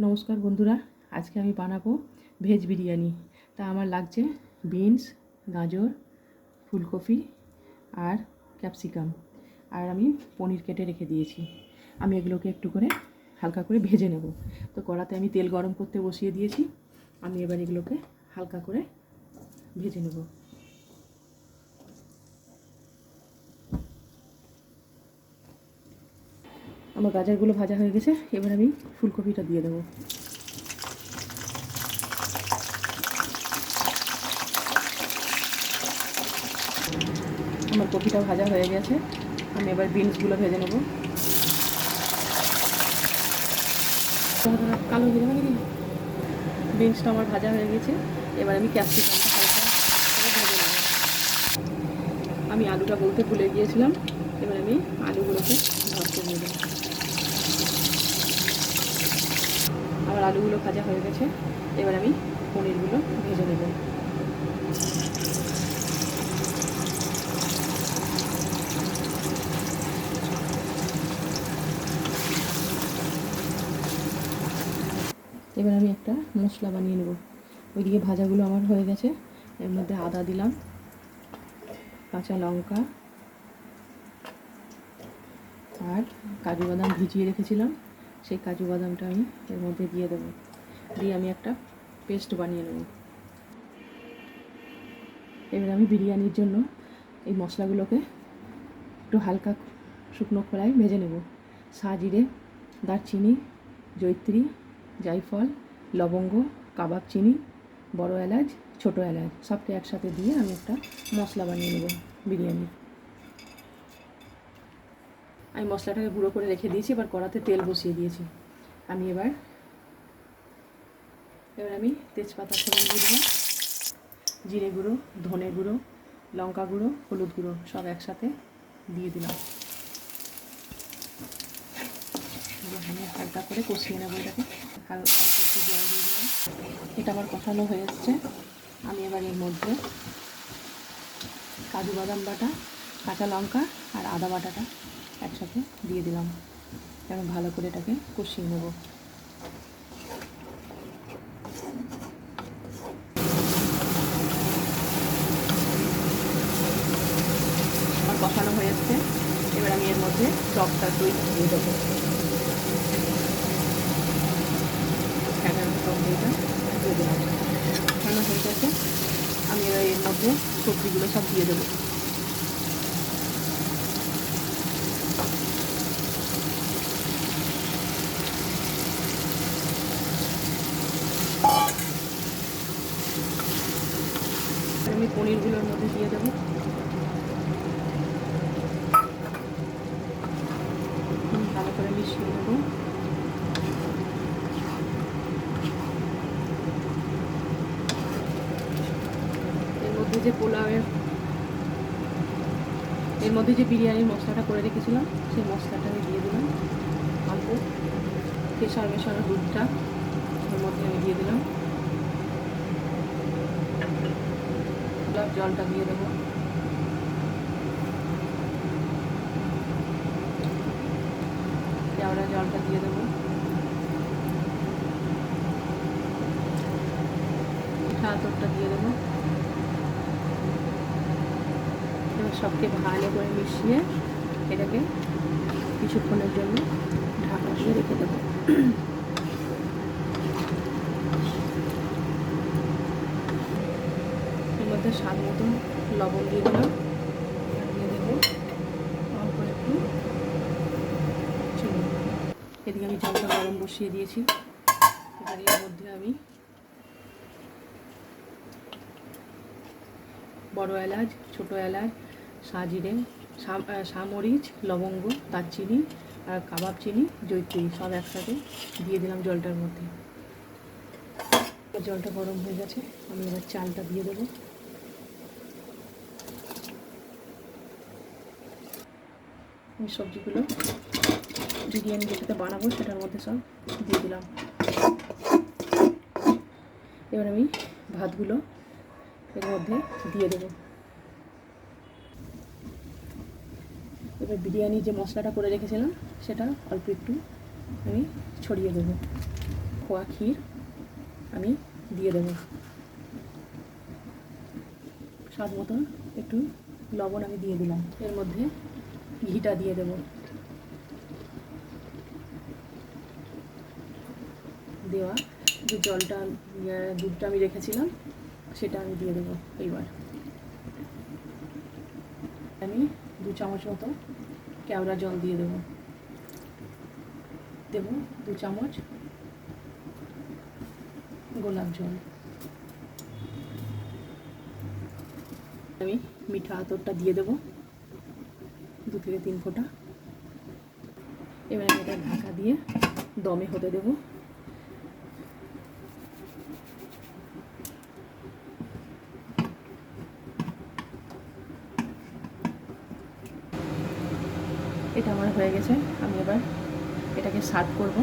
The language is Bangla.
নমস্কার বন্ধুরা, আজকে আমি বানাবো ভেজ বিরিয়ানি। তা আমার লাগছে বিনস, গাজর, ফুলকপি আর ক্যাপসিকাম, আর আমি পনির কেটে রেখে দিয়েছি। আমি এগুলোকে একটু করে হালকা করে ভেজে নেব। তো কড়াতে আমি তেল গরম করতে বসিয়ে দিয়েছি। আমি এবার এগুলোকে হালকা করে ভেজে নেব। আমার গাজরগুলো ভাজা হয়ে গেছে, এবার আমি ফুলকপিটা দিয়ে দেবো। আমার কপিটা ভাজা হয়ে গেছে, আমি এবার বিনসগুলো ভেজে নেব। কালো হয়ে যাবে নাকি? বিনসটা আমার ভাজা হয়ে গেছে, এবার আমি ক্যাপসিকামটা হালকা করে ভেজে নেব। আমি আলুটা বলতে ভুলে গিয়েছিলাম, এবার আমি আলুগুলোকে ভাজতে দিয়ে দেবো। আমার আলুগুলো ভাজা হয়ে গেছে, এবার আমি পনিরগুলো ভেজে নেব। এবার আমি একটা মশলা বানিয়ে নেব। ওইদিকে ভাজাগুলো আমার হয়ে গেছে, এর মধ্যে আদা দিলাম, কাঁচা লঙ্কা আর কাজু বাদাম ভিজিয়ে রেখেছিলাম, সেই কাজু বাদামটা আমি এর মধ্যে দিয়ে দেবো। দিয়ে আমি একটা পেস্ট বানিয়ে নেব। এবার আমি বিরিয়ানির জন্য এই মশলাগুলোকে একটু হালকা শুকনো খোলায় ভেজে নেব। সাজিরে, দারচিনি, জয়িত্রী, জায়ফল, লবঙ্গ, কাবাব চিনি, বড় এলাচ, ছোটো এলাচ সবটা একসাথে দিয়ে আমি একটা মশলা বানিয়ে নেব বিরিয়ানি। আমি মশলাটাকে গুঁড়ো করে রেখে দিয়েছি, এবার কড়াতে তেল বসিয়ে দিয়েছি। আমি এবার আমি তেজপাতা ফোড়ন দিয়ে দিলাম, জিরে গুঁড়ো, ধনে গুঁড়ো, লঙ্কা গুঁড়ো, হলুদ গুঁড়ো সব একসাথে দিয়ে দিলাম। হালকা করে কষিয়ে নেবো এটাকে, হালকা একটু জল দিয়ে দিলাম। এটা আমার কষানো হয়ে এসছে। আমি এবার এর মধ্যে কাজু বাদাম বাটা, কাঁচা লঙ্কা আর আদা বাটাটা একসাথে দিয়ে দিলাম। আমি ভালো করে এটাকে কষিয়ে নেব। আমার কষানো হয়ে এসছে, এবার আমি এর মধ্যে টকটা দই দিয়ে দেবো। টক দইটা দিয়ে দিলাম। কষানো হয়ে গেছে, আমি এবার এর মধ্যে সবজিগুলো সব দিয়ে দেবো। আমি পনিরগুলোর মধ্যে দিয়ে দেবো। ভালো করে মিশিয়ে দেবো। এর মধ্যে যে বিরিয়ানির মশলাটা করে রেখেছিলাম, সেই মশলাটা আমি দিয়ে দিলাম। অল্প কেশর মেশানো দুধটা ওর মধ্যে আমি দিয়ে দিলাম। জলটা দিয়ে দেবো। কেওড়া জলটা দিয়ে দেবো। আতরটা দিয়ে দেবো। এবার সবকে ভালো করে মিশিয়ে এটাকে কিছুক্ষণের জন্য ঢাকা দিয়ে রেখে দেবো। এর মধ্যে স্বাদ মতো লবণ দিয়ে দিলাম, দিয়ে দেবো অল্প একটু চিনি। এদিকে আমি জলটা গরম বসিয়ে দিয়েছি। এবার এর মধ্যে আমি বড় এলাচ, ছোটো এলাচ, সাজিরে, সামরিচ, লবঙ্গ, দারচিনি আর কাবাব চিনি, জয়িত্রী সব একসাথে দিয়ে দিলাম জলটার মধ্যে। জলটা গরম হয়ে গেছে, আমি এবার চালটা দিয়ে দেবো। আমি সবজিগুলো বিরিয়ানি যেটাতে বানাবো সেটার মধ্যে সব দিয়ে দিলাম। এবার আমি ভাতগুলো এর মধ্যে দিয়ে দেবো। এবার বিরিয়ানির যে মশলাটা করে রেখেছিলাম সেটা অল্প একটু আমি ছড়িয়ে দেবো। খোয়া ক্ষীর আমি দিয়ে দেবো। স্বাদ মতন একটু লবণ আমি দিয়ে দিলাম। এর মধ্যে ঘিটা দিয়ে দেবো। দেওয়া যে জলটা দুধটা আমি রেখেছিলাম সেটা আমি দিয়ে দেবো। এইবার আমি 2 চামচ মতো কেওড়া জল দিয়ে দেবো। 2 চামচ গোলাপ জল। আমি মিঠা আতরটা দিয়ে দেবো 2 থেকে 3 ফোঁটা। এবার আমি এটা ঢাকা দিয়ে দমে হতে দেবো। এটা আমার হয়ে গেছে। আমি এবার এটাকে সার্ভ করব।